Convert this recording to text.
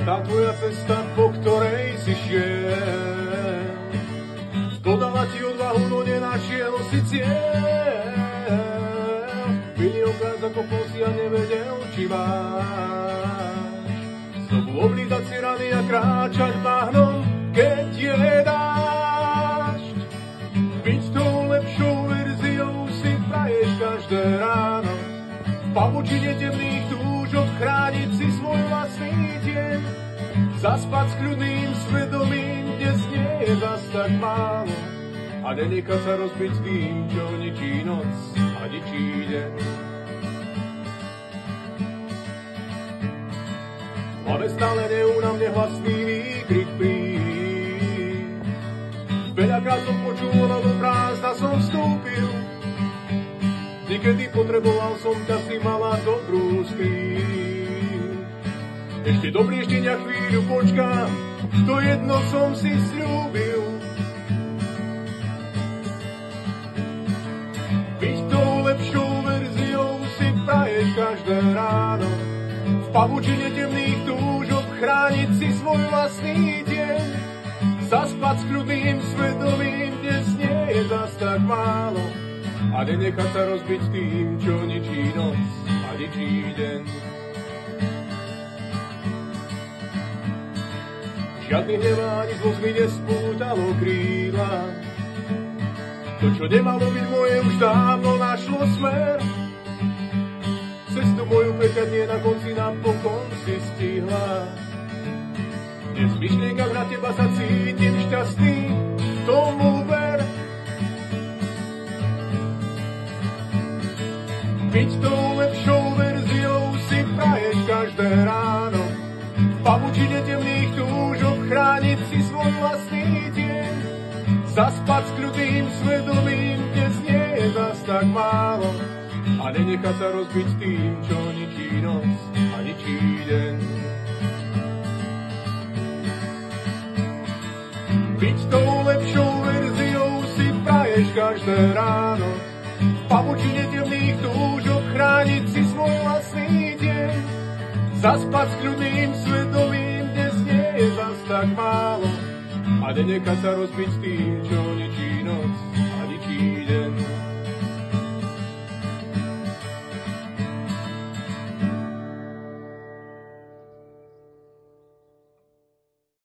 tá tvoja cesta, po ktorej si šiel. Dodala ti odvahu, no nenašiel si cieľ. Byli obraz ako si a nevedel, či máš znovu oblízať si rany a kráčať bahnom, keď je dážď. Byť tou lepšou verziou si praješ každé ráno. V pavučine temných túžob chrániť si svoj vlastný tieň. Zaspať s kľudným svedomím, dnes nie je zas tak málo. A nenechať sa rozbiť tým, čo ničí noc a ničí deň. Máme stále neúnavne hlasný výkrik príď. Veľakrát som počul, no do prázdna som vstúpil. Niekedy potreboval som ťa, si mala dobrú skrýť. Ešte dobrý, ešte na chvíľu počkám, to jedno som si sľúbil. Byť tou lepšou verziou si praješ každé ráno. V pavučine temných túžob chrániť si svoj vlastný deň. Zaspať s kľudným svedomím, dnes nie je zas tak málo. A nenechať sa rozbiť tým, čo ničí noc a ničí deň. Žiadny hnev ani zlosť mi nespútalo krídla. To, čo nemalo byť moje, už dávno našlo smer. Cestu moju preťadnie na konci napokon si stihla. Dnes v myšlienkach na teba sa cítim šťastný, tomu ver. Byť tou lepšou verziou si praješ každé ráno. V pavučine temných túžob chrániť si svoj vlastný deň. Zaspať s kľudným svedomím, dnes nie je zas tak málo. A nenechať sa rozbiť tým, čo ničí noc a ničí deň. Byť tou lepšou verziou si praješ každé ráno. V pavučine temných túžob chrániť si svoj vlastný deň. Zaspať s kľudným svedomím, dnes nie je zas tak málo. A nenechať sa rozbiť tým, čo ničí noc a ničí deň.